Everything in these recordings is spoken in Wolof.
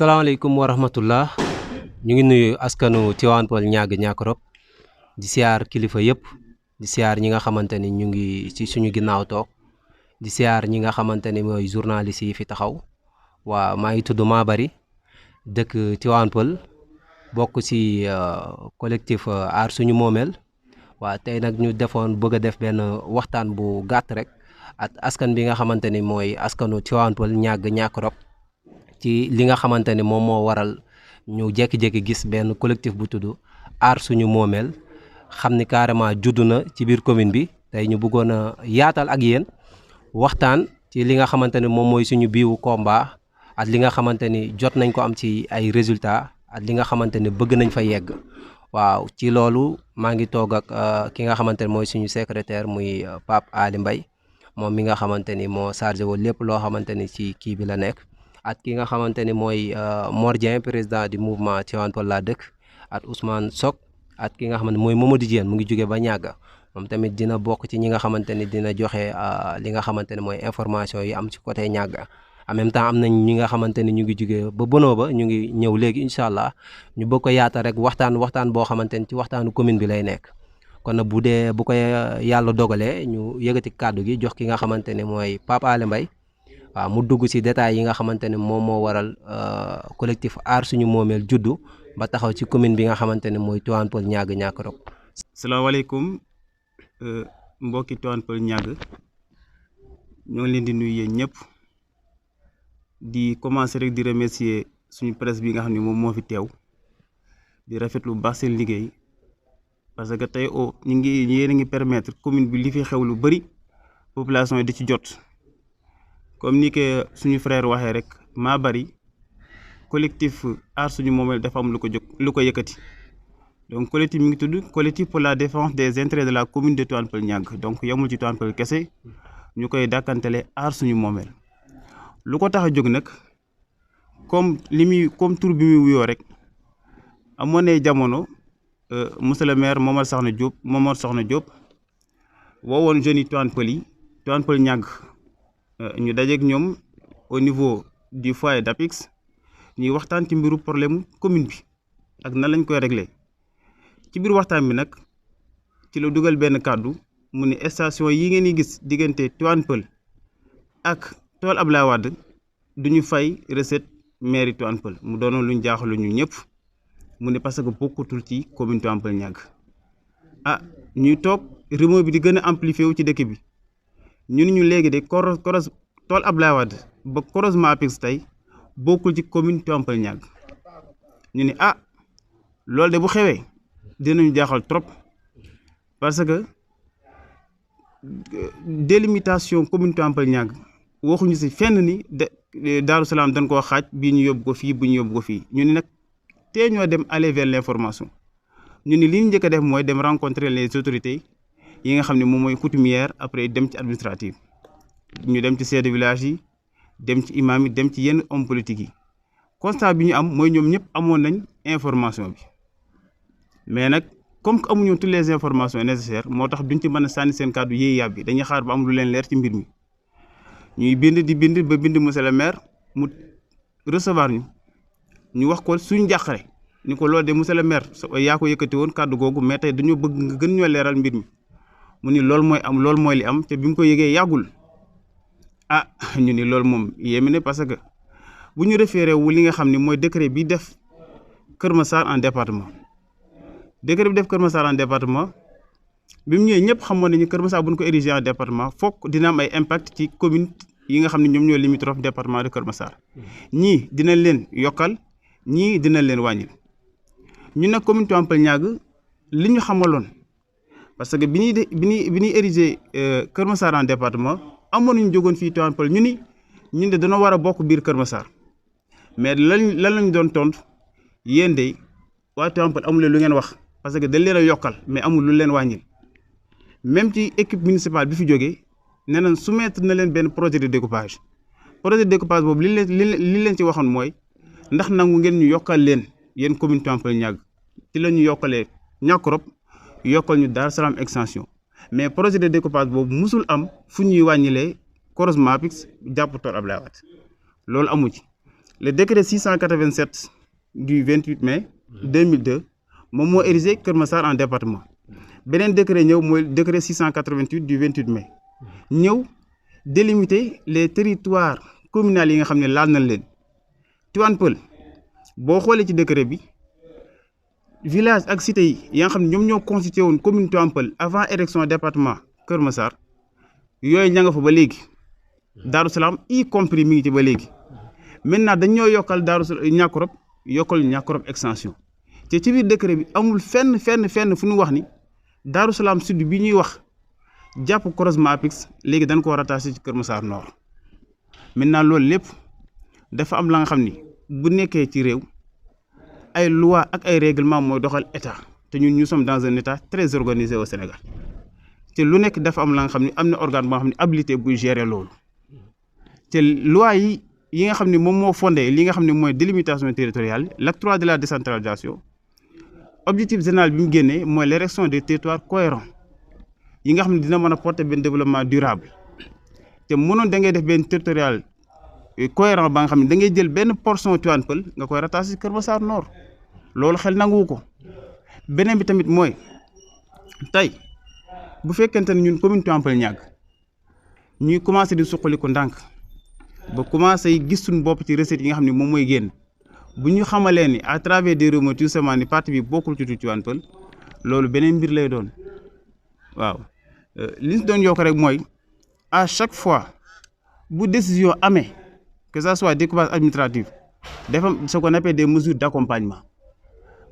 salaamaaleykum wa rahmatullah ñu ngi nuyu askanu Tivaouane Peulh Niaga Niakoulrab di siyaar kilifa yëpp di siyaar ñi nga xamante ni ñu ngi ci suñu ginnaaw toog di siyaar ñi nga xamante ni mooy journaliste yi fi taxaw waaw maa ngi tudd Mabary dëkk Tivaouane Peulh bokk ci collectif aar suñu moomeel waaw tey nag ñu bëgg a def benn waxtaan bu gàtt rek ak askan bi nga xamante ni mooy askanu Tivaouane Peulh Niaga Niakoulrab ci li nga xamante ni moom moo waral ñu jékki-jékki gis benn collectif bu tudd aar suñu moomeel xam ni carrément juddu na ci biir commune bi tey ñu bëggoon a yaatal ak yéen waxtaan ci li nga xamante ni moom mooy suñu biiwu combat ak li nga xamante ni jot nañ ko am ci ay résultats ak li nga xamante ni bëgg nañ fa yegg waaw ci loolu maa ngi toog ak ki nga xamante ni mooy suñu secrétaire muy Pape Ali Mbaye moom mi nga xamante ni moo chargé woon lépp loo xamante ni ci kii bi la nekk ak ki nga xamante ni mooy Mor Dieng président du mouvement Tivaouane Peulh laa dëkk ak Ousmane Sock ak ki nga xamante mooy Mamadou Diène mu ngi jóge ba Niaga moom tamit dina bokk ci ñi nga xamante ni dina joxe li nga xamante ni mooy information yi am ci côté Niaga en même temps am nañ ñi nga xamante ni ñu ngi jóge ba Bono ba ñu ngi ñëw léegi incha allah ñu bëgg ko yaata rek waxtaan boo xamante ni ci waxtaanu commune bi lay nekk kon nag bu ko yàlla dogalee ñu yëkkati kàddu gi jox ki nga xamante ni mooy Pape Ali Mbaye waaw mu dugg ci détails yi nga xamante ne moom moo waral collectif aar suñu moomeel juddu ba taxaw ci commune bi nga xamante ne mooy Tivaouane Peulh Niaga Niakoulrab. salaamaaleykum mbokki Tivaouane Peulh Niaga ñoo ngi leen di nuyu yéen ñëpp di commencer rek di remercier suñu presse bi nga xam ne moom moo fi teew di rafetlu bu baax seen liggéey parce que tey yéen a ngi permettre commune bi li fi xew lu bëri population yi di ci jot. comme ni que suñu frère waxee rek Mabary collectif aar suñu moomeel dafa am lu ko yëkkati donc collectif mi ngi tudd collectif pour la défense des intérêts de la commune de Tivaouane Peulh Niaga donc yamul ci Tivaouane Peulh kese ñu koy dàkkantele aar suñu moomeel lu ko tax a jóg nag comme tur bi muy wuyoo rek amoon na jamono monsieur le maire Momar Sokhna Diop woowoon jeunes yi Tivaouane Peulh Niaga ñu dajeeg ñoom au niveau du foyer d'APIX ñuy waxtaan ci mbiru problème commune bi ak nan lañ koy régler ci biir waxtaan bi nag ci la dugal benn kàddu mu ne station yi ngeen di gis diggante Tivaouane Peulh ak tool Abdoulaye Wade duñu fay recette mairie Tivaouane Peulh mu doonoon luñ jaaxalu ñu ñëpp mu ne parce que bokkutul ci commune Tivaouane Peulh Niaga ñuy toog rumeur bi di gën a amplifié wu ci dëkk bi. ñu léegi de tool Abdoulaye Wade ba croisement APIX tey bokkul ci commune Tivaouane Peulh Niaga ñu ne loolu de bu xewee dinañu jaaxal trop parce que délimitation commune Tivaouane Peulh Niaga waxuñu si fenn ni Daaru Salaam dañ koo xaaj bii ñu yóbbu ko fii bu ñu yóbbu ko fii ñu ne nag tey ñoo dem aller vers l'information ñu ne li ñu njëkk a def mooy dem rencontrer les autorités yi nga xam ne moom mooy coutumière après dem ci administrative ñu dem ci chef de village yi dem ci imam yi dem ci yenn homme politique yi constat bi ñu am mooy ñoom ñëpp amoon nañ information bi mais nag comme que amuñu toutes les informations nécessaires moo tax duñ ci mën a sànni seen kàddu yéey yàbbi dañuy xaar ba am lu leen leer ci mbir mi ñuy bind monsieur le maire mu recevoir ñu wax ko suñ jàqare ni ko loolu de monsieur le maire yaa ko yëkkati woon kàddu googu mais tey dañoo bëgg nga gën ñoo leeral mbir mi mu ni loolu mooy li am te bi mu ko yëgee yàggul ñu ni loolu moom yéeme ne parce que bu ñu référé wu li nga xam ne mooy décret bi def Kër Massar en département bi mu ñëwee ñëpp xamoon nañu Kër Massar bu ñu ko érigé en département fokk dina am ay impact ci commune yi nga xam ne ñoom ñoo limitrophe département de Kër Massar ñii dina leen yokkal ñii dina leen wàññil ñu nag commune Tivaouane Peulh Niaga li ñu xamaloon parce que bi ñuy érigé Kër Massar en département amoon nañu jógoon fii Tivaouane Peulh ñun de dañoo war a bokk biir Kër Massar mais lan lañu doon tontu yéen de waa Tivaouane Peulh amul lu ngeen wax parce que dañ leen a yokkal mais amul lu leen wàññil même ci équipe municipale bi fi jógee nee nañ soumettre na leen benn projet de découpage boobu li leen ci waxoon mooy ndax nangu ngeen ñu yokkal leen yéen commune Tivaouane Peulh Niaga ci la ñu yokkalee Niakoulrab yokkal ñu Daaru Salaam extension mais projet de découpage boobu musul am fu ñuy wàññilee croisement APIX jàpp tool Abdoulaye Wade loolu amu ci le décret 687 du 28 mai 2002 moom moo érigé Kër Massar en département beneen décret ñëw mooy décret 688 du 28 mai ñëw délimiter les territoires communaux yi nga xam ne laal nañ leen Tivaouane Peulh boo xoolee ci décret bi village ak cité yi nga xam ne ñoom ñoo constitué woon commune Tivaouane Peulh avant élection département Kër Massar yooyu ña nga fa ba léegi Darou Salam y compris mi ngi ci ba léegi maintenant dañ ñoo yokkal Niakoulrab yokkal Niakoulrab extension te ci biir décret bi amul fenn fu ñu wax ni Darou Salam sud bi ñuy wax jàpp croisement Apix léegi dañ koo rattaché ci Kër Massar Nord maintenant loolu lépp dafa am la nga xam ni bu nekkee ci réew ay loi ak ay règlement mooy doxal état te ñun nous sommes dans un état très organisé au Sénégal te lu nekk dafa am la nga xam ni am na organe boo xam ne habilité buy gérer loolu te loi yi nga xam ne moom moo fondé li nga xam ne mooy délimitation territoriale l'acte 3 de la décentralisation objectif général bi mu génnee mooy l'érection des territoires cohérents yi nga xam ne dina mën a porter benn développement durable te mënoon da ngay def benn territorial cohérent ba nga xam ne da ngay jël benn portion Tivaouane Peulh nga koy rattaché Kër Massar Nord loolu xel nanguwu ko beneen bi tamit mooy tey bu fekkente ne ñun commune Tivaouane Peulh Niaga ñuy commencé di suqaliku ndànk ba commencé gis suñu bopp ci recettes yi nga xam ne moom mooy génn bu ñu xamalee ni à travers des remous tout simplement ni parti bi bokkul ci Tivaouane Peulh loolu beneen mbir lay doon waaw li ñu doon yokk rek mooy à chaque fois bu décision amee que ça soit découpage administratif dafa am ce qu'on appelle des mesures d'accompagnement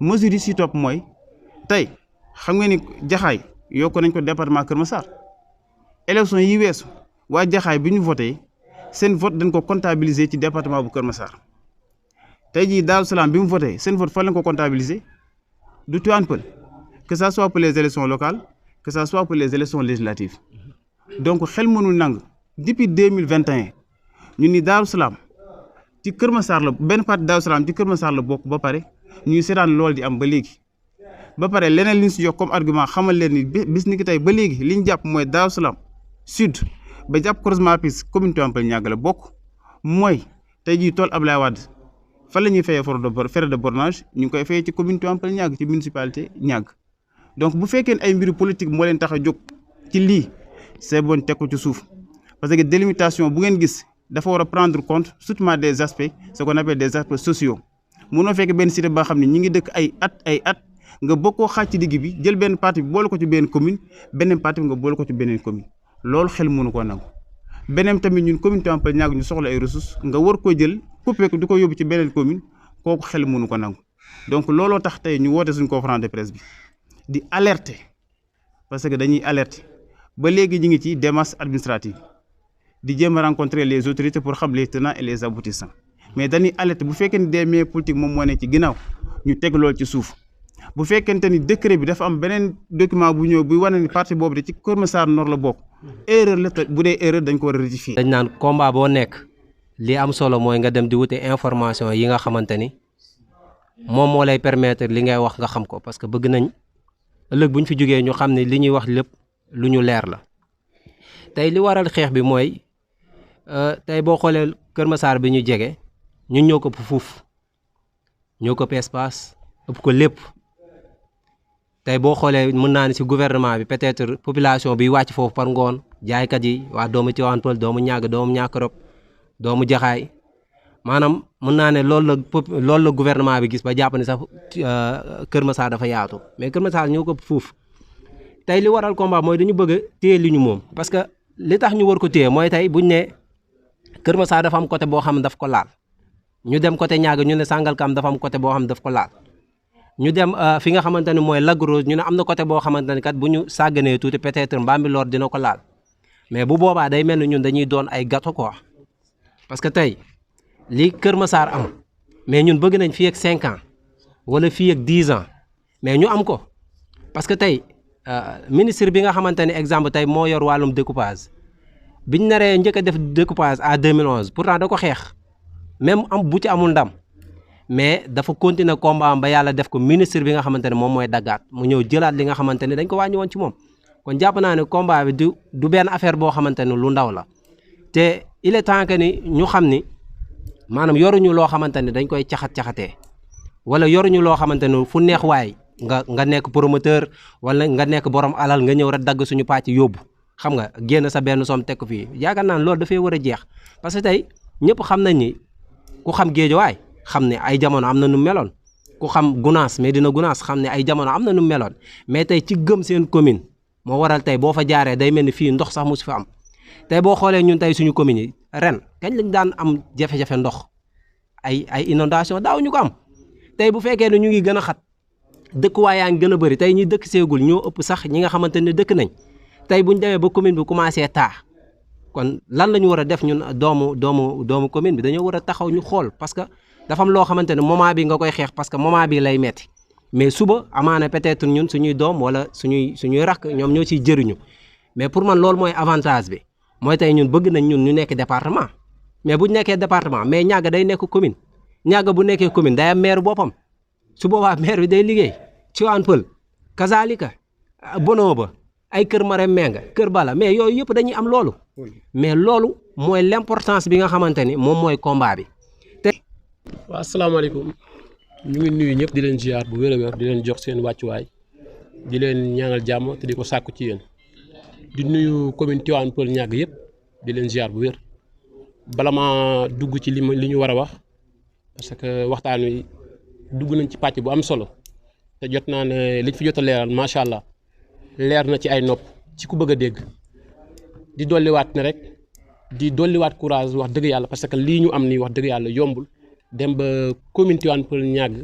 mesures yi si topp mooy tey xam nga ni Jaxaay yokk nañ ko département Kër Massar élection yi weesu waa Jaxaay bi ñu voté seen vote dañ ko comptabiliser ci département bu Kër Massar tey jii Darou Salam bi mu voté seen vote fan lañ ko comptabiliser du Tivaouane Peulh que ça soit pour les élections locales que ça soit pour les élections législatives donc xel mënul nangu depuis 2021 ñu ni Darou Salam ci Kër Massar la benn partie Darou Salam ci Kër Massar la bokk ba pare ñuy seetaan loolu di am ba léegi ba pare leneen li ñu si jox comme argument xamal leen ni bis ni ki tey ba léegi li ñu jàpp mooy Darou Salam sud ba jàpp croisement Apix commune Tivaouane Peulh Niaga la bokk mooy tey jii tool Ablaye Wade fan la ñuy fayee frais de bornage ñu ngi koy fayee ci commune Tivaouane Peulh Niaga ci municipalité Niaga donc bu fekkee ne ay mbiru politique moo leen tax a jóg ci lii c'est bon teg ko ci suuf parce que délimitation bu ngeen gis dafa war a prendre compte surtout des aspects ce qu'on appelle des aspects sociaux munoo fekk benn cité ba xam ne ñi ngi dëkk ay at nga bëgg koo xaaj ci digg bi jël benn partie bi boole ko ci benn commune beneen partie bi nga boole ko ci beneen commune loolu xel mënu koo nangu beneen tamit ñun commune Tivaouane Peulh Niaga ñu soxla ay ressources nga war koo jël coupé ko di ko yóbbu ci beneen commune kooku xel mënu ko nangu donc looloo tax tey ñu woote suñu conférence de presse bi di alerter parce que dañuy alerter ba léegi ñu ngi ci démarche administrative di jéem a rencontrer les autorités pour xam les tenants et les aboutissants mais dañuy alerter bu fekkee ni des moyens politiques moom moo ne ci ginnaaw ñu teg loolu ci suuf bu fekkente ni décret bi dafa am beneen document bu ñëw bu wane ni parti boobu de ci Kër Massar Nord la bokk erreur la te bu dee erreur dañ ko war a rectifier. dañ naan combat boo nekk li am solo mooy nga dem di wute information yi nga xamante ni moom moo lay permettre li ngay wax nga xam ko parce que bëgg nañ ëllëg bu ñu fi jógee ñu xam ne li ñuy wax lépp lu ñu leer la tey li waral xeex bi mooy tey boo xoolee Kër Massar bi ñu jege ñun ñoo ko ëpp fuuf ñoo ko ëpp espace ëpp ko lépp tey boo xoolee mën naa ne ci gouvernement bi peut-être population bi wàcc foofu par ngoon jaaykat yi waa doomu Tivaouane Peulh doomu Niaga doomu Niakoulrab doomu Jaxaay maanaam mën naa ne loolu la gouvernement bi gis ba jàpp ne sax Kër Massar dafa yaatu mais Kër Massar ñoo ko ëpp fuuf tey li waral combat mooy dañu bëgg a téye li ñu moom parce que li tax ñu war ko téye mooy tey buñ ne Kër Massar dafa am côté boo xam ne daf ko laal ñu dem côté Niaga ñu ne Sangalkam dafa am côté boo xam ne daf ko laal ñu dem fi nga xamante ne mooy Lac Rose ñu ne am na côté boo xamante ne kat bu ñu sàgganee tuuti peut-être Bambilor dina ko laal mais bu boobaa day mel ni ñun dañuy doon ay gâteau quoi parce que tey li Kër Massar am mais ñun bëgg nañ fii ak 5 ans wala fii ak 10 ans mais ñu am ko parce que tey ministre bi nga xamante ne exemple tey moo yor wàllum découpage biñ naree njëkk a def découpage à 2011 pourtant da ko xeex même am bu ci amul ndam mais dafa continuer combat am ba yàlla def ko ministre bi nga xamante ne moom mooy daggaat mu ñëw jëlaat li nga xamante ne dañ ko wàññi woon ci moom kon jàpp naa ne combat bi du benn affaire boo xamante ne lu ndaw la te il est temps que ni ñu xam ni maanaam yoruñu loo xamante ne dañ koy caxat-caxatee wala yoruñu loo xamante ne fu neex waay nga nekk promoteur wala nga nekk borom alal nga ñëw rek dagg suñu pàcc yóbbu xam nga génn sa benn somme teg ko fii yaakaar naa ne loolu dafay war a jeex parce que tey ñëpp xam nañ ni ku xam Géejawaay xam ne ay jamono am na nu meloon ku xam Gunaas Médina Gunaas xam ne ay jamono am na nu meloon mais tey ci gëm seen commune moo waral tey boo fa jaaree day mel ni fii ndox sax mosu fi am tey boo xoolee ñun tey suñu commune yi ren kañ lañ daan am jafe-jafe ndox ay inondation daaw ñu ko am tey bu fekkee ne ñu ngi gën a xat dëkkuwaay yaa ngi gën a bëri tey ñi dëkk seegul ñoo ëpp sax ñi nga xamante ne dëkk nañ tey bu ñu demee ba commune bi commencé taa kon lan la ñu war a def ñun doomu commune bi dañoo war a taxaw ñu xool parce que dafa am loo xamante ne moment bi nga koy xeex parce que moment bi lay metti mais suba amaana peut-être ñun suñuy doom wala suñuy rakk ñoom ñoo ciy jëriñu mais pour man loolu mooy avantage bi mooy tey ñun bëgg nañ ñun ñu nekk département mais bu ñu nekkee département mais ñàgg day nekk commune ñàgg bu nekkee commune day am maire boppam su boobaa maire bi day liggéey Tivaouane Peulh kazalika Bono ba ay Kër Marème Menga Kër Bala mais yooyu yëpp dañuy am loolu mais loolu mooy l'importance bi nga xamante ni moom mooy combat bi te waaw asalaamaaleykum ñu ngi nuyu ñëpp di leen ziar bu wér a wér di leen jox seen wàccuwaay di leen ñaanal jàmm te di ko sàkku ci yéen di nuyu commune Tivaouane Peulh Niaga yëpp di leen ziar bu wér bala ma dugg ci li ñu war a wax parce que waxtaan wi dugg nañ ci pàcc bu am solo te jot naa ne liñ fi jot a leeral macha allah leer na ci ay nopp ci ku bëgg a dégg di dolliwaat ne rek di dolliwaat courage wax dëgg yàlla parce que lii ñu am nii wax dëgg yàlla yombul dem ba commune Tivaouane Peulh Niaga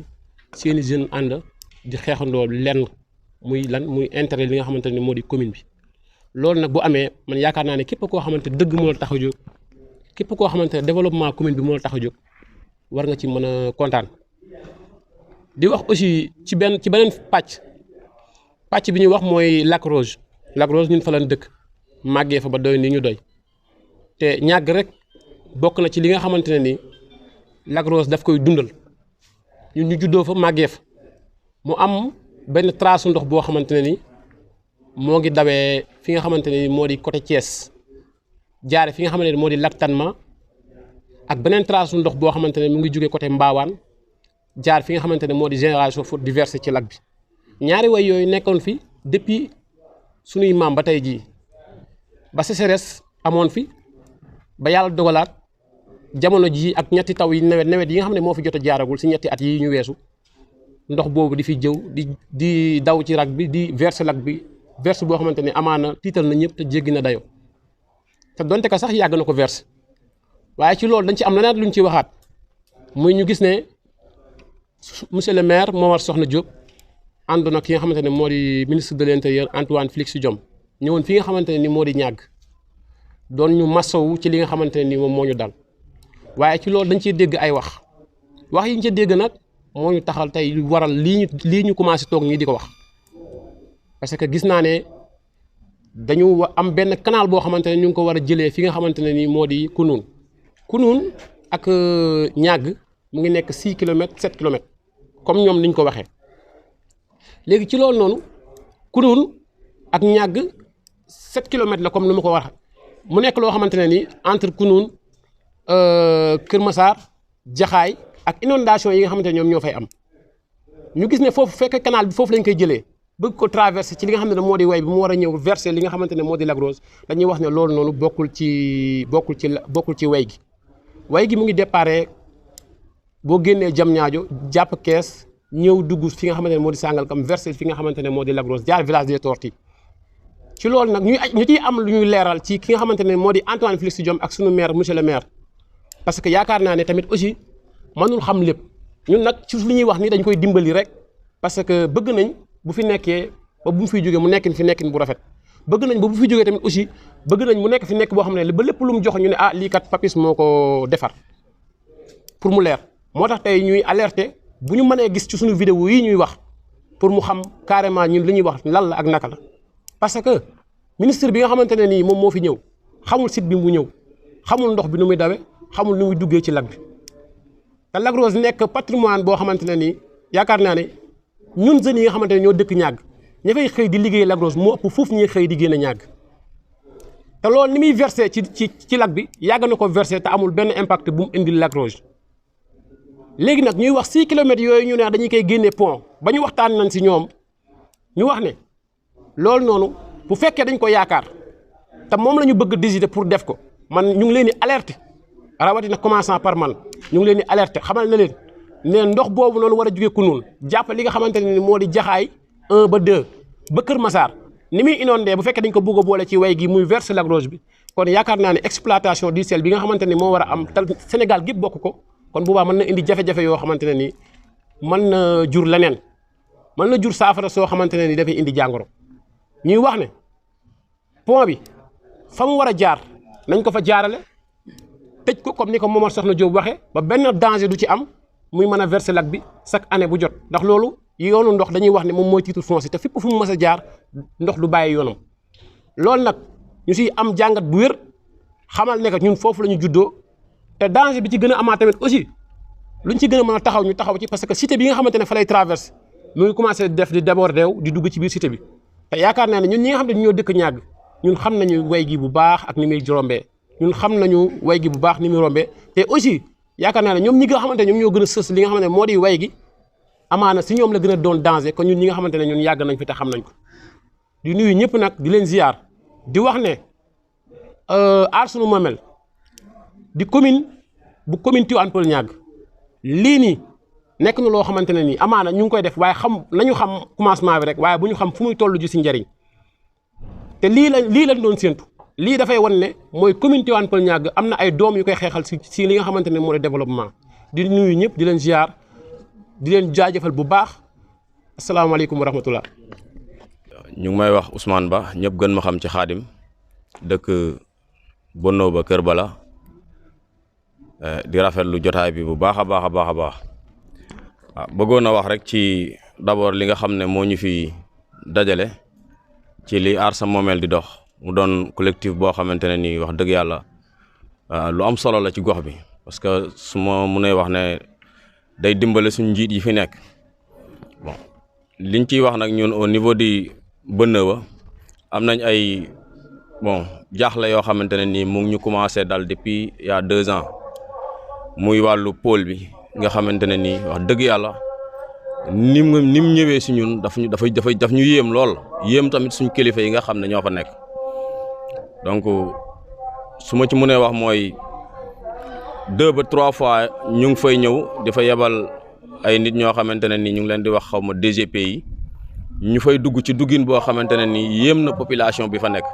seeni jeunes ànd di xeexandoo lenn muy intérêt li nga xamante ne moo di commune bi. loolu nag bu amee man yaakaar naa ne képp koo xamante dëgg moo la tax a jóg képp koo xamante ne développement commune bi moo la tax a jóg war nga ci mën a kontaan di wax aussi ci beneen pàcc bi ñuy wax mooy Lac Rose ñun fa lañ dëkk màggee fa ba doy ni ñu doy te Niaga rek bokk na ci li nga xamante ne ni Lac Rose daf koy dundal ñun ñu juddoo fa màggee fa mu am benn trace ndox boo xamante ne ni moo ngi dawee fi nga xamante ne moo di côté Thiès jaare fi nga xamante ne moo di Lac Tanma ak beneen trace ndox boo xamante ne mu ngi jógee côté Mbawaan jaar fi nga xamante ne moo di Génération Foot di verser ci lac bi ñaari way yooyu nekkoon fi depuis sunuy maam ba tey jii ba sécheresse amoon fi ba yàlla dogalaat jamono jii ak ñetti taw yi nawet yi nga xam ne moo fi jot a jaaragul si ñetti at yi ñu weesu ndox boobu di fi jëw di daw ci lac bi di verser lac bi verse boo xamante ne amaana tiital na ñëpp te jéggi na dayo te donte ka sax yàgg na ko verse waaye ci loolu dañ ci am leneen luñ ci waxaat muy ñu gis ne monsieur le maire Momar Sokhna Diop ànd na ki nga xamante ne moo di ministre de l'intérieur Antoine Félix Diome ñëwoon fi nga xamante ne ni moo di Niaga doon ñu masawu ci li nga xamante ne ni moom moo ñu dal waaye ci loolu dañ ciy dégg ay wax yi ñu ci dégg nag moo ñu taxal tey waral lii ñu commencé toog ñii di ko wax parce que gis naa ne dañu am benn canal boo xamante ne ñu ngi ko war a jëlee fi nga xamante ne ni moo di Kounoune ak Niaga mu ngi nekk 6 kilomètres 7 kilomètres comme ñoom niñ ko waxee léegi ci loolu noonu Kounoune ak Niaga 7 kilomètres la comme ni ma ko wax mu nekk loo xamante ne ni entre Kounoune Kër Massar Jaxaay ak inondation yi nga xamante ne ñoom ñoo fay am ñu gis ne foofu fekk canal bi foofu lañ koy jëlee bëgg ko traversé ci li nga xam ne moo di way bi mu war a ñëw versé li nga xamante ne moo di Lac Rose dañuy wax ne loolu noonu bokkul ci way gi mu ngi déparé boo génnee Diamniadio jàpp Kees ñëw dugg fi nga xamante ne moo di Sangalkam versé fi nga xamante ne moo di Lac Rose jaar village des Tortilles ci loolu nag ñu ciy am lu ñuy leeral ci ki nga xamante ne moo di Antoine Félix Diome ak sunu maire monsieur le maire parce que yaakaar naa ne tamit aussi mënul xam lépp ñun nag ci li ñuy wax ni dañ koy dimbali rek parce que bëgg nañ bu fi nekkee ba bu mu fiy jógee mu nekkin fi nekkin bu rafet bëgg nañ ba bu fi jógee tamit aussi bëgg nañ mu nekk fi nekk boo xam ne ba lépp lu mu jox ñu ne ah lii kat Papis moo ko defar pour mu leer moo tax tey ñuy alerter bu ñu mënee gis ci suñu vidéo yi ñuy wax pour mu xam carrément ñun li ñuy wax lan la ak naka la parce que ministre bi nga xamante ne nii moom moo fi ñëw xamul site bi mu ñëw xamul ndox bi nu muy dawe xamul nu muy duggee ci lac bi te Lac Rose nekk patrimoine boo xamante ne nii yaakaar naa ne ñun jeunes yi nga xamante ne ñoo dëkk Niaga ña fay xëy di liggéey Lac Rose moo ëpp foofu ñuy xëy di génn Niaga te loolu ni muy versé ci lac bi yàgg na ko versé te amul benn impact bu mu indil Lac Rose léegi nag ñuy wax 6 kilomètres yooyu ñu ne dañuy koy génne pont ba ñu waxtaan nañ si ñoom ñu wax ne loolu noonu bu fekkee dañ ko yaakaar te moom la ñu bëgg décider pour def ko man ñu ngi leen di alerter rawatina commençant par man ñu ngi leen di alerter xamal na leen ne ndox boobu noonu war a jógee Kounoune jàpp li nga xamante ne ni moo di Jaxaay 1 ba 2 ba Kër Massar ni muy inondé bu fekkee dañ ko bëgg a boole ci way gi muy verser Lac Rose bi kon yaakaar naa ne exploitation du sel bi nga xamante ne moo war a am te Sénégal gépp bokk ko kon boobaa mën na indi jafe-jafe yoo xamante ne ni mën na jur leneen mën na jur saafara soo xamante ne ni dafay indi jàngoro ñuy wax ne pont bi fa mu war a jaar nañ ko fa jaarale tëj ko comme ni ko Momar Soxna Diop waxee ba benn danger du ci am muy mën a verser lac bi chaque année bu jot ndax loolu yoonu ndox dañuy wax ne moom mooy titre foncier te fépp fu mu mës a jaar ndox du bàyyi yoonam loolu nag ñu siy am jàngat bu wér xamal ne que ñun foofu la ñu juddoo te danger bi ci gën a amaat tamit aussi luñ ci gën a mën a taxaw ñu taxaw ci parce que cité bi nga xamante ne fa lay traverse mu ngi commencé def di déborder di dugg ci biir cité bi te yaakaar naa ne ñun ñi nga xam ne ñoo dëkk ñàgg ñun xam nañu way gi bu baax ak ni muy rombee ñun xam nañu way gi bu baax ni muy rombee te aussi yaakaar naa ne ñoom ñi nga xamante ne ñoom ñoo gën a sës li nga xamante ne moo di way gi amaana si ñoom la gën a doon danger kon ñun ñi nga xamante ne ñun yàgg nañ fi te xam nañ ko di nuyu ñëpp nag di leen ziar di wax ne aar sunu moomeel di commune bu commune Tivaouane Peulh Niaga lii nii nekk na loo xamante ne nii amaana ñu ngi koy def waaye xam nañu xam commencement bi rek waaye bu ñu xam fu muy toll ji si njëriñ te lii lañ doon séentu lii dafay wan ne mooy commune Tivaouane Peulh Niaga am na ay doom yu koy xeexal si li nga xamante ne moo di développement di nuyu ñëpp di leen ziar di leen jaajëfal bu baax asalaamaaleykum wa rahmatullah. ñu ngi may wax Ousmane Ba ñëpp gën ma xam ci Xaadim dëkk Bonno ba Kër Bala di rafetlu jotaay bi bu baax a baax a baax a baax waaw bëggoon a wax rek ci d'abord li nga xam ne moo ñu fi dajale ci li aar sa moomeel di dox mu doon collectif boo xamante ne nii wax dëgg yàlla lu am solo la ci gox bi parce que su ma mënee wax ne day dimbale suñu njiit yi fi nekk bon liñ ciy wax nag ñun au niveau di Bonno ba am nañ ay bon jaaxle yoo xamante ne nii mu ngi ñu commencé dal depuis il y a 2 ans muy wàllu pôle bi nga xamante ne nii wax dëgg yàlla ni mu ñëwee si ñun daf ñu yéem lool yéem tamit suñu kilifa yi nga xam ne ñoo fa nekk donc su ma ci mënee wax mooy 2 ba 3 fois ñu ngi fay ñëw dafa yebal ay nit ñoo xamante ne nii ñu ngi leen di wax xaw ma DGP yi ñu fay dugg ci duggin boo xamante ne nii yéem na population bi fa nekk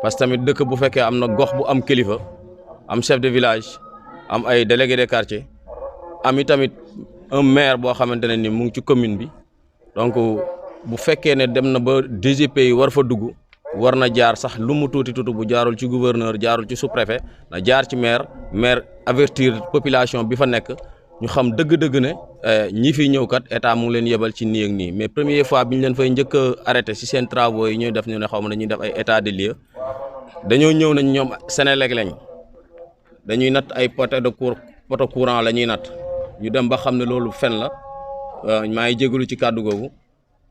parce que tamit dëkk bu fekkee am na gox bu am kilifa am chef de village am ay délégué de quartier am i tamit un maire boo xamante ne ni mu ngi ci commune bi donc bu fekkee ne dem na ba DGP yi war fa dugg war na jaar sax lu mu tuuti bu jaarul ci gouverneur jaarul ci sous-préfet na jaar ci maire avertir population bi fa nekk ñu xam dëgg-dëgg ne ñi fi ñëw kat état mu ngi leen yebal ci nii ak nii mais première fois bi ñu leen fay njëkk a arrêté si seen travaux yi ñuy def ñu ne xaw ma dañuy def ay état des lieux dañoo ñëw nañ ñoom Sénélec lañ dañuy natt ay poto courant la ñuy natt ñu dem ba xam ne loolu fen la maa ngi jégalu ci kàddu googu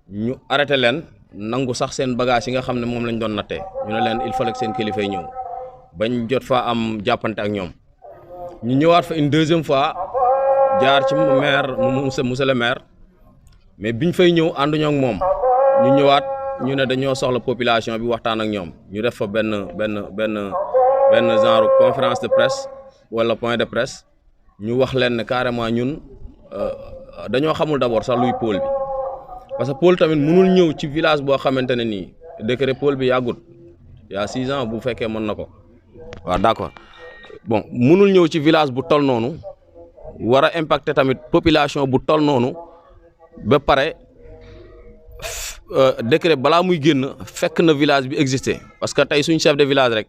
ñu arrêté leen nangu sax seen bagage yi nga xam ne moom lañ doon nattee ñu ne leen il fallait que seen kilifa yi ñëw bañ jot fa am jàppante ak ñoom ñu ñëwaat fa une 2e fois jaar ci maire monsieur le maire mais biñ fay ñëw ànduñoo ak moom ñu ñëwaat ñu ne dañoo soxla population bi waxtaan ak ñoom ñu def fa benn genre conférence de presse wala point de presse ñu wax leen ne carrément ñun dañoo xamul d'abord sax luy pôle bi parce que pôle tamit mënul ñëw ci village boo xamante ne nii décret pôle bi yàggut y a 6 ans bu fekkee mën na ko waaw d'accord bon mënul ñëw ci village bu tol noonu war a impacter tamit population bu tol noonu ba pare décret balaa muy génn fekk na village bi existé parce que tey suñ chef de village rek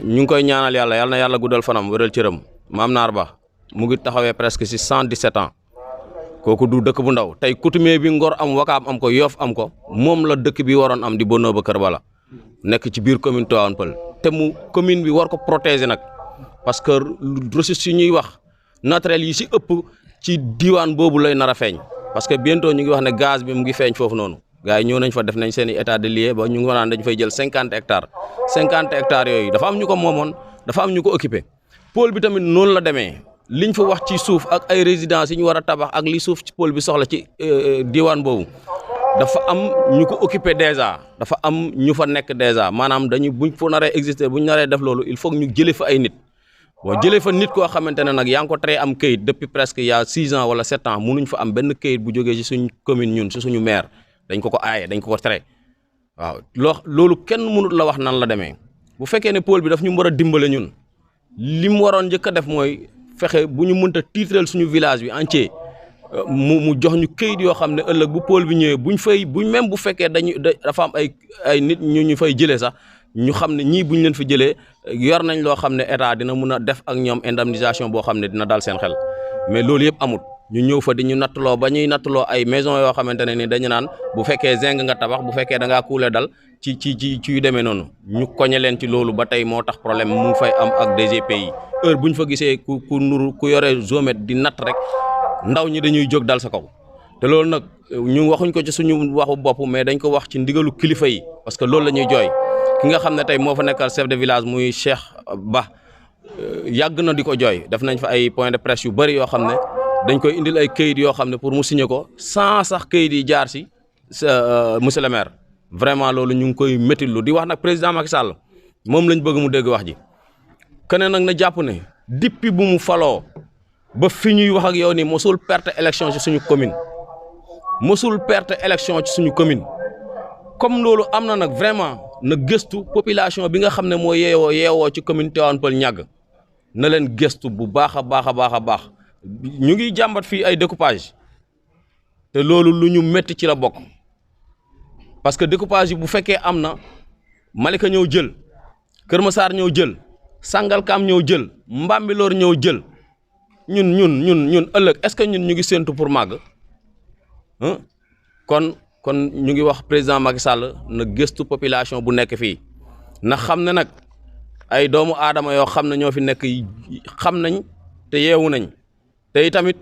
ñu ngi koy ñaanal yàlla na yàlla guddal fanam wéral cëram Maam Naar Ba mu ngi taxawee presque ci 117 ans kooku du dëkk bu ndaw tey coutumier bi Ngor am Wakaam am ko Yoff am ko moom la dëkk bi waroon am di Bonno ba Kër Bala nekk ci biir commune Tivaouane Peulh te mu commune bi war ko protéger nag parce que ressources yi ñuy wax naturel yi ci ëpp ci diwaan boobu lay nar a feeñ parce que bientôt ñu ngi wax ne gaz bi mu ngi feeñ foofu noonu gars yi ñëw nañ fa def nañ seen i état de lieu ba ñu ngi naan dañ fay jël 50 hectares 50 hectares yooyu dafa am ñu ko moomoon dafa am ñu ko occupé pôle bi tamit noonu la demee liñ fa wax ci suuf ak ay résidence yi ñu war a tabax ak li suuf ci pôle bi soxla ci diwaan boobu dafa am ñu ko occupé déjà dafa am ñu fa nekk déjà maanaam buñ fa naree exister buñ naree def loolu il faut que ñu jëlee fa ay nit bon jëlee fa nit koo xamante ne nag yaa ngi ko tere am këyit depuis presque il y a 6 ans wala 7 ans mënuñ fa am benn këyit bu jógee ci suñ commune ñun ci suñu maire dañ ko aaye dañ ko tere waaw loolu kenn mënut la wax nan la demee bu fekkee ne pôle bi daf ñu war a dimbale ñun li mu waroon njëkk a def mooy fexe bu ñu mënta tiitral suñu village bi entier mu jox ñu këyit yoo xam ne ëllëg bu pôle bi ñëwee buñ même bu fekkee dafa am ay nit ñu fay jëlee sax ñu xam ne ñii buñ leen fi jëlee yor nañ loo xam ne état dina mun a def ak ñoom indemnisation boo xam ne dina dal seen xel mais loolu yëpp amut ñu ñëw fa di ñu nattaloo ba ñuy nattaloo ay maison yoo xamante ne ni dañu naan bu fekkee zinc nga tabax bu fekkee da ngaa kuule dal ci yu demee noonu ñu koñe leen ci loolu ba tey moo tax problème mu fay am ak DGPI heure buñ fa gisee ku yore géomètre di natt rek ndaw ñi dañuy jóg dal sa kaw te loolu nag ñu waxuñ ko ci suñu waxu bopp mais dañ ko wax ci ndigalu kilifa yi parce que loolu la ñuy jooy ki nga xam ne tey moo fa nekkal chef de village muy Cheikh Ba yàgg na di ko jooy def nañ fa ay point de presse yu bëri yoo xam ne dañ koy indil ay këyit yoo xam ne pour mu signer ko sans sax këyit yi jaar si monsieur le maire vraiment loolu ñu ngi koy méttilu di wax nag président Macky Sall moom lañ bëgg mu dégg wax ji keneen nag na jàpp ne depuis bu mu faloo ba fi ñuy wax ak yow ni mosul perte élection ci suñu commune mosul perte élection ci suñu commune comme loolu am na nag vraiment na gëstu population bi nga xam ne moo yeewoo ci commune Tivaouane Peulh Niaga na leen gëstu bu baax a baax ñu ngi jàmbat fii ay découpage te loolu lu ñu métti ci la bokk parce que découpage yi bu fekkee am na Malika ñëw jël Kër Massar ñëw jël Sangalkam ñëw jël Mbambilor ñëw jël ñun ëllëg est-ce que ñun ñu ngi séntu pour màgg kon ñu ngi wax président Macky Sall na gëstu population bu nekk fii na xam ne nag ay doomu aadama yoo xam ne ñoo fi nekk xam nañ te yeewu nañ te tamit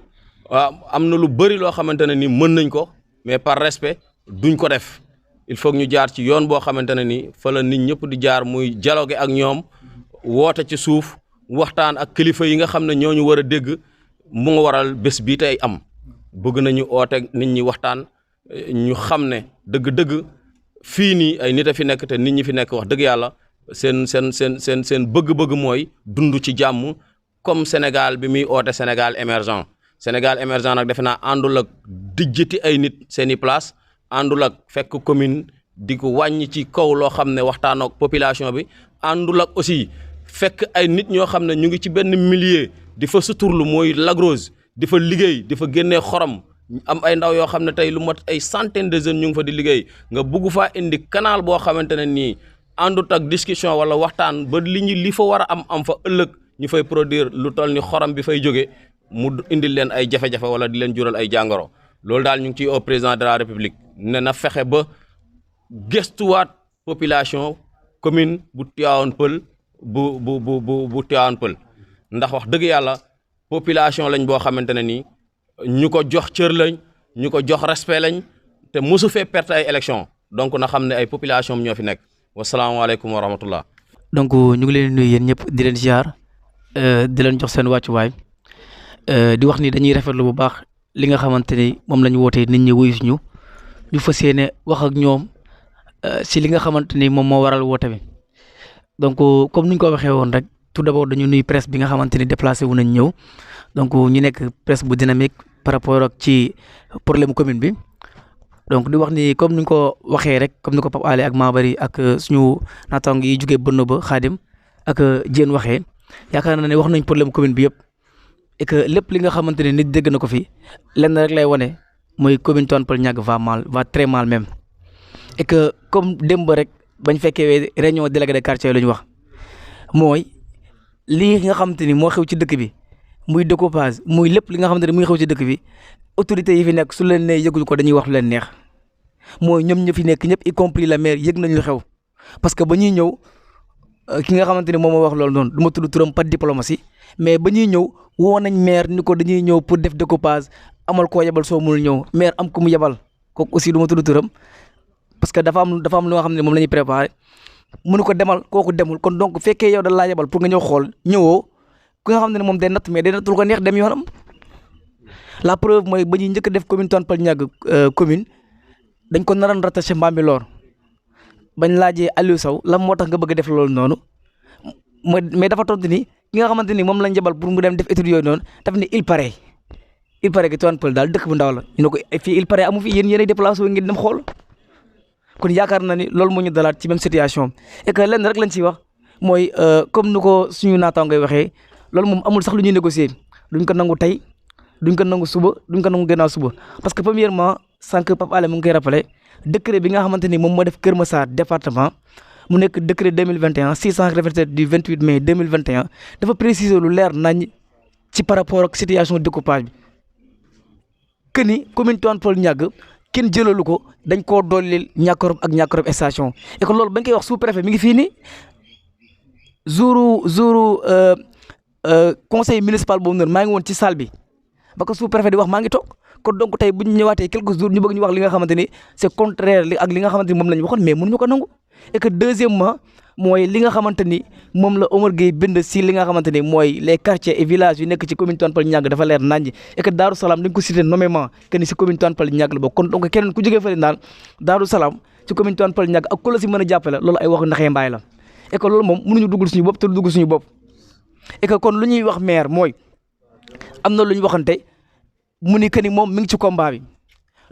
am na lu bëri loo xamante ne ni mën nañ ko mais par respect duñ ko def il faut que ñu jaar ci yoon boo xamante ne ni fa la nit ñëpp di jaar muy dialogue ak ñoom woote ci suuf waxtaan ak kilifa yi nga xam ne ñooñu war a dégg mu nga waral bés bii tey am bëgg nañu oote nit ñi waxtaan ñu xam ne dëgg-dëgg fii nii ay nit a fi nekk te nit ñi fi nekk wax dëgg yàlla seen bëgg-bëgg mooy dund ci jàmm comme Sénégal bi muy oote Sénégal émergent nag defe naa àndul ak dijjati ay nit seeni place àndul ak fekk commune di ko wàññi ci kaw loo xam ne waxtaan ak population bi àndul ak aussi fekk ay nit ñoo xam ne ñu ngi ci benn milieu di fa suturlu mooy lagrose di fa liggéey di fa génnee xorom am ay ndaw yoo xam ne tey lu mat ay centaine de jeunes ñu ngi fa di liggéey nga bugg faa indi canal boo xamante ne nii àndut ak discussion wala waxtaan ba li fa war a am fa ëllëg ñu fay produire lu toll ni xorom bi fay jóge mu indil leen ay jafe-jafe wala di leen jural ay jàngoro loolu daal ñu ngi ciy au président de la république ne na fexe ba gëstuwaat population commune bu Tivaouane Peulh bu Tivaouane Peulh ndax wax dëgg yàlla population lañ boo xamante ne nii ñu ko jox cër lañ ñu ko jox respect lañ te mosu fee perte ay élection donc na xam ne ay population ñoo fi nekk wasalaamaaleykum wa rahmatullah. donc ñu ngi leen nuyu yéen ñëpp di leen ziar di leen jox seen wàccuwaay di wax ni dañuy rafetlu bu baax li nga xamante ni moom la ñu wootee nit ñi wuyu ñu fas yéene wax ak ñoom si li nga xamante ni moom moo waral woote bi donc comme ni ñu ko waxee woon rek tout d'abord dañu nuyu presse bi nga xamante ni déplacé wu nañ ñëw donc ñu nekk presse bu dynamique par rapport ak ci problème commune bi donc di wax ni comme ni ñu ko waxee rek comme ni ko Pape Alé ak Mabary ak suñu naataango yi jugee bënn ba Khadim ak Diène waxee yaakaar naa ne wax nañ problème commune bi yëpp et que lépp li nga xamante ne nit dégg na ko fi lenn rek lay wane mooy commune Tivaouane Peulh Niaga va très mal même et que comme démb rek bañ fekkee réunion délégué de quartier la ñu wax mooy lii nga xamante ni moo xew ci dëkk bi muy découpage muy lépp li nga xamante ne muy xew ci dëkk bi autorités yi fi nekk su leen nee yëguñu ko dañuy wax lu leen neex mooy ñoom ñi fi nekk ñëpp y compris la maire yëg nañ lu xew parce que ba ñuy ñëw ki nga xamante ni moom moo wax loolu noonu du ma tudd turam pas diplomatie mais ba ñuy ñëw woo nañ maire ni ko dañuy ñëw pour def découpage amal koo yebal soo mënul ñëw maire am ku mu yebal kooku aussi du ma tudd turam parce que dafa am lu nga xam ne moom la ñuy préparé mënu ko demal kooku demul kon donc fekkee yow da laa yebal pour nga ñëw xool ñëwoo ku nga xam ne moom day natt mais day natt lu ko neex dem yoonam la preuve mooy ba ñuy njëkk a def commune Tivaouane Peulh Niaga commune dañ ko naroon rattaché Bambilor bañ laajee Aliou Sow lan moo tax nga bëgg a def loolu noonu mais dafa tontu ni ki nga xamante ni moom lañ jabal pour mu dem def études yooyu noonu daf ni il paraît que Tivaouane Peulh daal dëkk bu ndaw la ñu ne ko fii il paraît amu fi yéen déplacé wu ngeen dem xool kon yaakaar na ni loolu moo ñu dalaat ci même situation et que lenn rek lañ ciy wax mooy comme nu ko suñu naataango ngay waxee loolu moom amul sax lu ñuy négocier duñ ko nangu tey duñ ko nangu suba duñ ko nangu gannaaw suba parce que premièrement sànq Pape Alé mu ngi koy rappelé décret bi nga xamante ni moom moo def Kër Massar département mu nekk décret 2021 687 du 28 mai 2021 dafa préciser lu leer nañ ci par rapport ak situation découpage bi que ni commune Tivaouane Peulh Niaga kenn jëlalu ko dañ koo dooleel Niakorop ak Niakorop station et que loolu bañ koy wax sous préfet mi ngi fii nii jouru conseil municipal boobu noonu maa ngi woon ci salle bi ba ko sous préfet di wax maa ngi toog kon donc tey bu ñu ñëwaatee quelques jours ñu bëgg ñu wax li nga xamante ni c'est contraire ak li nga xamante ni moom la ñu waxoon mais mënuñu ko nangu et que deuxièmement mooy li nga xamante ni moom la Omar Gueye bind si li nga xamante ni mooy les quartiers et villages yu nekk ci commune Tivaouane Peulh Niaga dafa leer naññ et que Darou Salam dañ ko cité nommément que ni si commune Tivaouane Peulh Niaga la bokk kon donc keneen ku jógee fële naan Darou Salam ci commune Tivaouane Peulh Niaga ak ku la si mën a jàppale loolu ay waxu naxee mbaay la et que loolu moom mënuñu duggul suñu bopp te du dugg suñu bopp et que kon lu ñuy wax maire mooy am na lu ñu waxante mu ni que ni moom mi ngi ci combat bi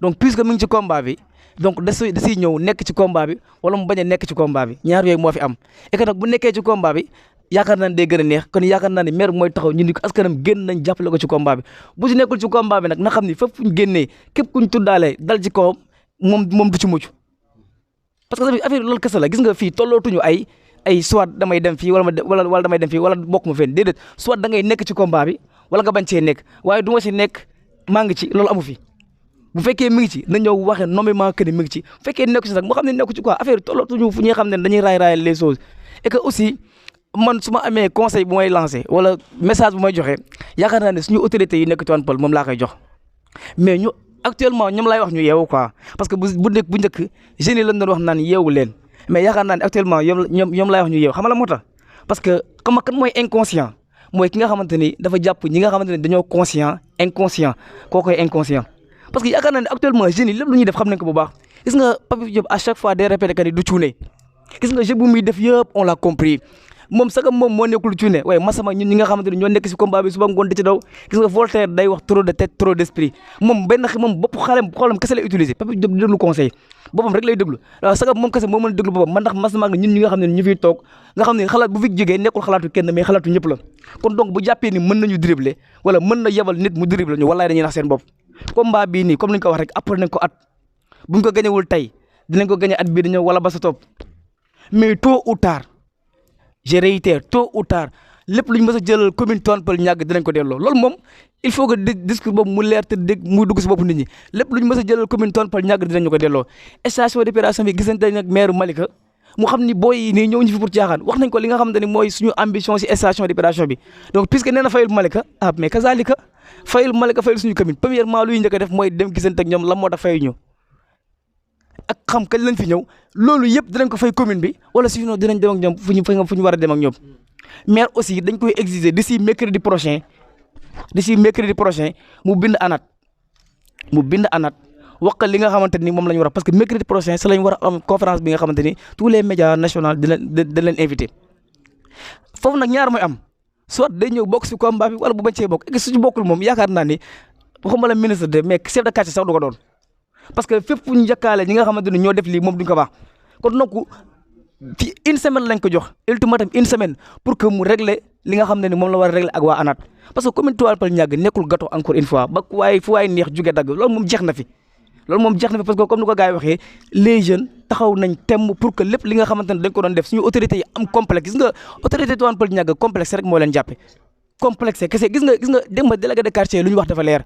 donc puisque mi ngi ci combat bi donc da siy ñëw nekk ci combat bi wala mu bañ a nekk ci combat bi ñaar yooyu moo fi am et que nag bu nekkee ci combat bi yaakaar naa ne day gën a neex kon yaakaar naa ne maire mooy taxaw ñu ni ko askanam génn nañ jàppale ko ci combat bi bu ci nekkul ci combat bi nag na xam ni fépp fu ñu génnee képp ku ñu tuddaalee dal ci kawam moom du ci mucc parce que tamit affaire loolu kese la gis nga fii tollootuñu ay soit damay dem fii wala damay dem fii wala bokk ma fenn déedéet soit da ngay nekk ci combat bi wala nga bañ cee nekk waaye du ma ci nekk maa ngi ci loolu amu fi bu fekkee mi ngi ci na ñëw waxee nommément que ni mi ngi ci bu fekkee nekku ci nag moo xam ne nekku ci quoi affaire tollootuñu fu ñuy xam ne dañuy raayal les choses et que aussi man su ma amee conseil bu may lancé wala message bu may joxe yaakaar naa ne suñu autorités yi nekk Tivaouane Peulh moom laa koy jox mais ñu actuellement ñoom laay wax ñu yeewu quoi parce que bu njëkk jeunes yi lañ doon wax naan yeewu leen mais yaakaar naa ne actuellement ñoom laay wax ñu yeewu xam nga la moo tax parce que xam kan mooy inconscient mooy ki nga xamante ni dafa jàpp ñi nga xamante ne dañoo inconscient koo koy inconscient parce que yaakaar naa ne actuellement jeunes yi lépp lu ñuy def xam nañ ko bu baax gis nga Pape Diop à chaque fois day répété que ni du cuune gis nga jeu bu muy def yëpp on l'a compris moom sagam moom moo nekkul cuune waaye masama ñun ñi nga xamante ni ñoo nekk si combat bi suba ngoon di ci daw gis nga Voltaire day wax trop de tête trop d'esprit moom bopp xoolam kese lay utiliser Pape Diop di déglu conseil boppam rek lay déglu waaw sagam moom kese moo mën a déglu boppam man ndax masama ñun ñi nga xam ne ñu fiy toog nga xam ne xalaat bu fi jógee nekkul xalaatu kenn mais xalaatu ñëpp la kon donc bu jàppee ni mën nañu dribbler wala mën na yebal nit mu dribbler ñu wallaay dañuy nax seen bopp combat bii nii comme ni ñu ko wax rek après nañ ko at buñ ko gañewul tey dinañ ko gañe at bii di ñëw wala ba sa topp mais tôt ou tard je réitère tôt ou tard lépp lu ñu mës a jëlal commune Tivaouane Peulh Niaga dinañ ko delloo loolu moom il faut que discours boobu mu leer te dégg muy dugg si bopp nit ñi lépp lu ñu mës a jëlal commune Tivaouane Peulh Niaga dinañ ko delloo station d'opération bi gisante nag maire Malika mu xam ni booy yi nii ñëw ñu fi pour caaxaan wax nañ ko li nga xamante ni mooy suñu ambition si station d'opération bi donc puisque nee na fayul Malika mais kazalika fayul Malika fayul suñu commune premièrement luy njëkk a def mooy dem gisante ak ñoom lan moo tax fayu ñu ak xam kañ lañ fi ñëw loolu yëpp dinañ ko fay commune bi wala sinon dinañ dem ak ñoom fu ñu war a dem ak ñoom maire aussi dañ koy exiger d'ici mercredi prochain mu bind anat wax li nga xamante ni moom la ñu war a parce que mercredi prochain si lañ war a am conférence bi nga xamante ni tous les médias nationaux di leen invité foofu nag ñaar mooy am soit day ñëw bokk si combat bi wala bu bañ cee bokk et suñu bokkul moom yaakaar naa ni waxuma la ministre de mais chef de quartier sax du ko doon parce que fépp fu ñu njëkkaale ñi nga xamante ni ñoo def lii moom duñ ko baax kon donc fi une semaine lañ ko jox ultimatum une semaine pour que mu régler li nga xam ne ni moom la war a régler ak waa ANAT parce que commune Tivaouane Peulh Niaga nekkul gâteau encore une fois ba fu waay neex jóge dagg loolu moom jeex na fi parce que comme ni ko gars yi waxee les jeunes taxaw nañ temm pour que lépp li nga xamante ne dañ ko doon def suñu autorités yi am complexe gis nga autorité Tivaouane Peulh Niaga complexe rek moo leen jàppe complexe kese gis nga dégg nga délégué de quartier lu ñu wax dafa leer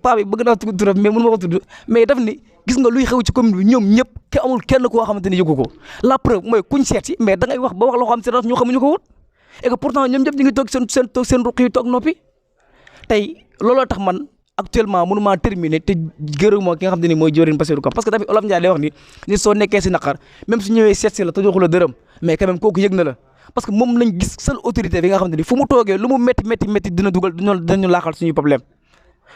paa bi bëgg naa tudd turam mais mënu ma ko tudd mais daf ni gis nga luy xew ci commune bi ñoom ñëpp ke amul kenn koo xamante ni yëgu ko la preuve mooy kuñ seet si mais da ngay wax ba wax loo xam si ñu xamuñu ko woon et que pourtant ñoom ñëpp ñu ngi toog seen ruq yi toog noppi tey looloo tax man actuellement mënu maa terminer te gërëmoo ki nga xam ne ni mooy Diorin Bassirou Ka parce que tamit Olof Ndiaye day wax ni nit soo nekkee si naqar même su ñëwee seet si la te joxu la dërëm mais quand même kooku yëg na la parce que moom lañ gis seule autorité bi nga xamante ni fu mu toogee lu mu métti dina dugal dinañu laaxal suñu problème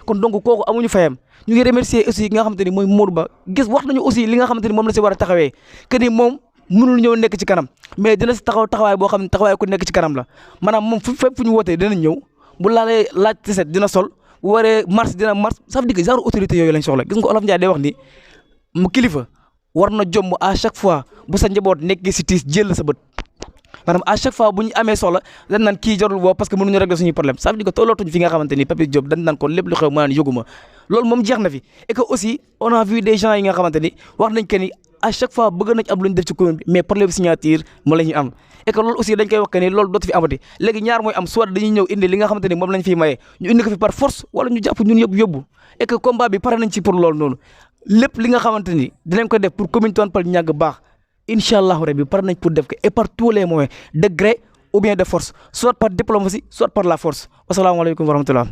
kon donc kooku amuñu fayam ñu ngi remercier aussi ki nga xamante ni mooy Modou Ba gis wax nañu aussi li nga xamante ni moom la si war a taxawee que ni moom mënul ñëw nekk ci kanam mais dina si taxawaay boo xam ne taxawaay ku nekk ci kanam la maanaam moom fépp fu ñu wootee dinañ ñëw bu laalee laaj tiset dina sol bu waree marche dina marche ça veut dire que genre autorité yooyu lañ soxla gis nga Olof Ndiaye day wax ni mu kilifa war na jomb à chaque fois bu sa njaboot nekkee si tiis jël sa bët maanaam à chaque fois bu ñu amee soxla dañ naan kii jarul boo parce que mënuñu régler suñuy problème ça veut dire que tollootuñ fi nga xamante ni Papis Diop dañ naan ko lépp lu xew mu naan yëguma loolu moom jeex na fi et que aussi on a vu des gens yi nga xamante ni wax nañ que ni à chaque fois bëgg nañ am lu ñu def ci commune bi mais problème signature moo la ñuy am et que loolu aussi dañ koy wax que ni loolu dootu fi amati léegi ñaar mooy am soit dañuy ñëw indi li nga xamante ni moom lañ fiy maye ñu indi ko fi par force wala ñu jàpp ñun yëpp yóbbu et que combat bi pare nañ ci pour loolu noonu lépp li nga xamante ni dinañ ko def pour commune Tivaouane Peulh Niaga baax incha allahu rabbi pare nañ pour def ko et par tous les moyens de gré ou bien de force soit par diplomatie soit par la force wasalaamaaleykum wa rahmatullah